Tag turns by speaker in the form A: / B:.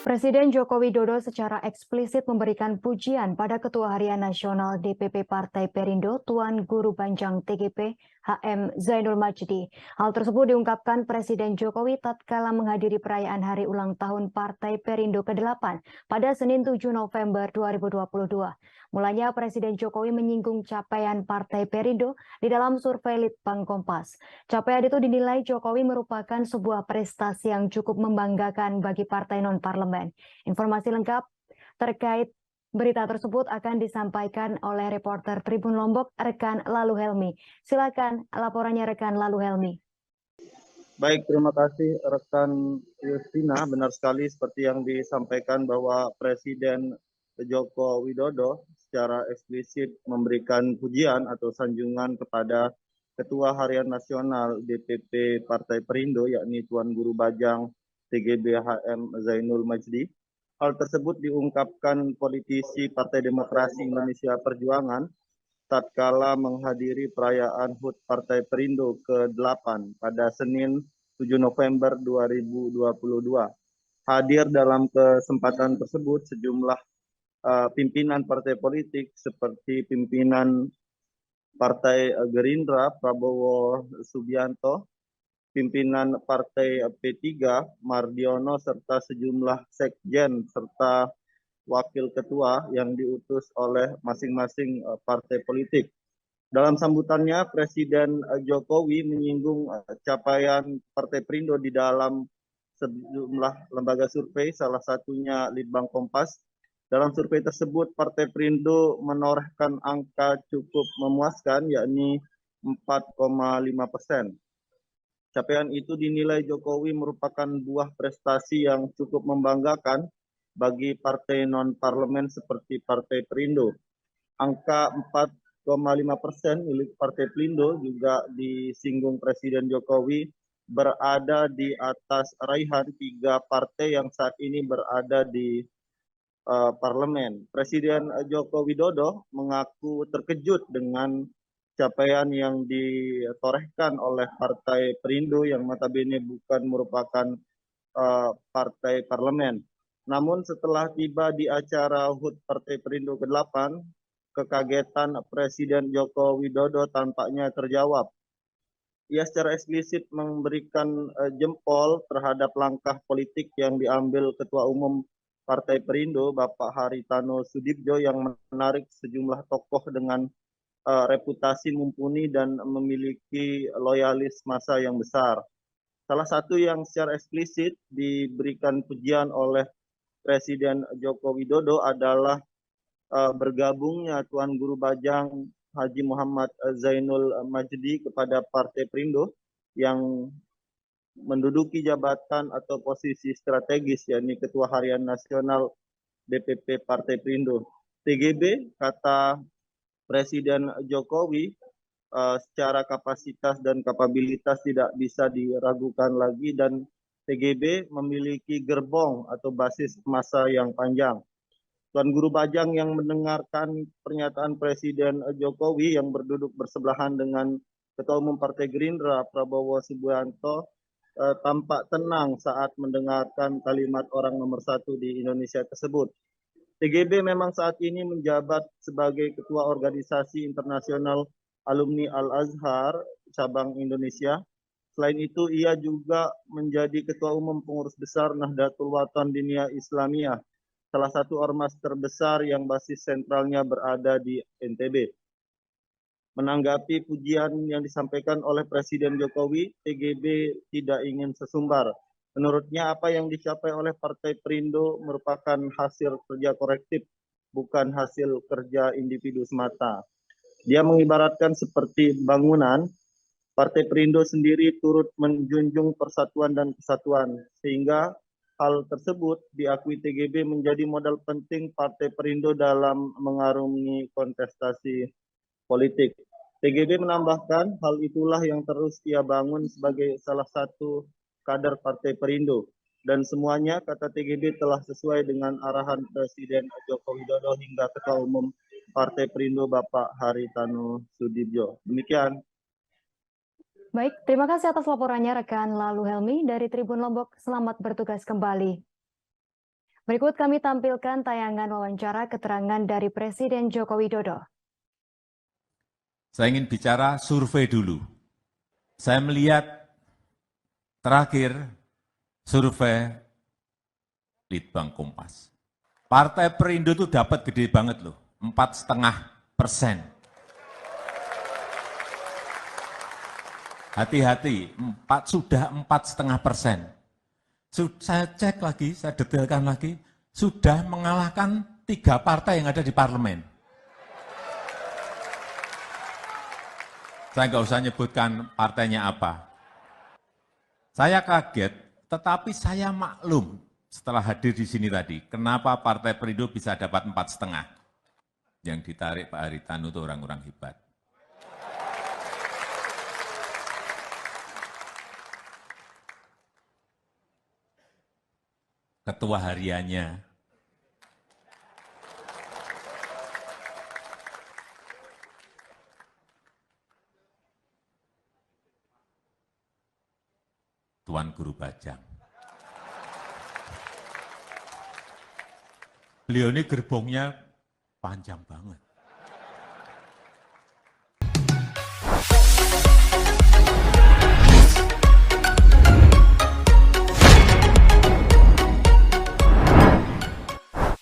A: Presiden Joko Widodo secara eksplisit memberikan pujian pada Ketua Harian Nasional DPP Partai Perindo, Tuan Guru Banjang TGP HM Zainul Majdi. Hal tersebut diungkapkan Presiden Jokowi tatkala menghadiri perayaan hari ulang tahun Partai Perindo ke-8 pada Senin 7 November 2022. Mulanya Presiden Jokowi menyinggung capaian Partai Perindo di dalam survei Litbang Kompas. Capaian itu dinilai Jokowi merupakan sebuah prestasi yang cukup membanggakan bagi partai non-parlemen. Informasi lengkap terkait berita tersebut akan disampaikan oleh reporter Tribun Lombok, rekan Lalu Helmi. Silakan laporannya rekan Lalu Helmi.
B: Baik, terima kasih rekan Justina. Benar sekali seperti yang disampaikan bahwa Presiden Joko Widodo secara eksplisit memberikan pujian atau sanjungan kepada Ketua Harian Nasional DPP Partai Perindo, yakni Tuan Guru Bajang TGB HM Zainul Majdi. Hal tersebut diungkapkan politisi Partai Demokrasi Indonesia Perjuangan tatkala menghadiri perayaan HUT Partai Perindo ke-8 pada Senin 7 November 2022. Hadir dalam kesempatan tersebut sejumlah pimpinan partai politik seperti pimpinan Partai Gerindra Prabowo Subianto, pimpinan Partai P3 Mardiono, serta sejumlah sekjen serta wakil ketua yang diutus oleh masing-masing partai politik. Dalam sambutannya, Presiden Jokowi menyinggung capaian Partai Perindo di dalam sejumlah lembaga survei, salah satunya Litbang Kompas. Dalam survei tersebut, Partai Perindo menorehkan angka cukup memuaskan, yakni 4,5%. Capaian itu dinilai Jokowi merupakan buah prestasi yang cukup membanggakan bagi partai non-parlemen seperti Partai Perindo. Angka 4,5% milik Partai Perindo juga disinggung Presiden Jokowi berada di atas raihan 3 partai yang saat ini berada di parlemen. Presiden Joko Widodo mengaku terkejut dengan capaian yang ditorehkan oleh Partai Perindo yang notabene bukan merupakan partai parlemen. Namun setelah tiba di acara HUT Partai Perindo ke-8, kekagetan Presiden Joko Widodo tampaknya terjawab. Ia secara eksplisit memberikan jempol terhadap langkah politik yang diambil Ketua Umum Partai Perindo, Bapak Haritano Sudibjo, yang menarik sejumlah tokoh dengan reputasi mumpuni dan memiliki loyalis massa yang besar. Salah satu yang secara eksplisit diberikan pujian oleh Presiden Joko Widodo adalah bergabungnya Tuan Guru Bajang Haji Muhammad Zainul Majdi kepada Partai Perindo yang menduduki jabatan atau posisi strategis, yakni Ketua Harian Nasional DPP Partai Perindo. TGB, kata Presiden Jokowi, secara kapasitas dan kapabilitas tidak bisa diragukan lagi, dan TGB memiliki gerbong atau basis massa yang panjang. Tuan Guru Bajang yang mendengarkan pernyataan Presiden Jokowi yang berduduk bersebelahan dengan Ketua Umum Partai Gerindra Prabowo Subianto tampak tenang saat mendengarkan kalimat orang nomor 1 di Indonesia tersebut. TGB memang saat ini menjabat sebagai Ketua Organisasi Internasional Alumni Al-Azhar Cabang Indonesia. Selain itu, ia juga menjadi Ketua Umum Pengurus Besar Nahdlatul Watan Diniyah Islamiyah, salah satu ormas terbesar yang basis sentralnya berada di NTB. Menanggapi pujian yang disampaikan oleh Presiden Jokowi, TGB tidak ingin sesumbar. Menurutnya apa yang dicapai oleh Partai Perindo merupakan hasil kerja kolektif, bukan hasil kerja individu semata. Dia mengibaratkan seperti bangunan, Partai Perindo sendiri turut menjunjung persatuan dan kesatuan, sehingga hal tersebut diakui TGB menjadi modal penting Partai Perindo dalam mengarungi kontestasi politik. TGB menambahkan hal itulah yang terus ia bangun sebagai salah satu kader Partai Perindo, dan semuanya, kata TGB, telah sesuai dengan arahan Presiden Joko Widodo hingga Ketua Umum Partai Perindo Bapak Haritano Sudibjo. Demikian.
A: Baik, terima kasih atas laporannya rekan Lalu Helmi dari Tribun Lombok. Selamat bertugas kembali. Berikut kami tampilkan tayangan wawancara keterangan dari Presiden Joko Widodo.
C: Saya ingin bicara survei dulu. Saya melihat terakhir survei Litbang Kompas. Partai Perindo itu dapat gede banget loh, 4,5%. Hati-hati, sudah 4,5%. Saya cek lagi, saya detailkan lagi, sudah mengalahkan 3 partai yang ada di parlemen. Saya nggak usah nyebutkan partainya apa. Saya kaget, tetapi saya maklum setelah hadir di sini tadi, kenapa Partai Perindo bisa dapat 4,5. Yang ditarik Pak Haritanu itu orang-orang hebat. Ketua hariannya, Tuan Guru Bajang. Beliau ini gerbongnya panjang banget.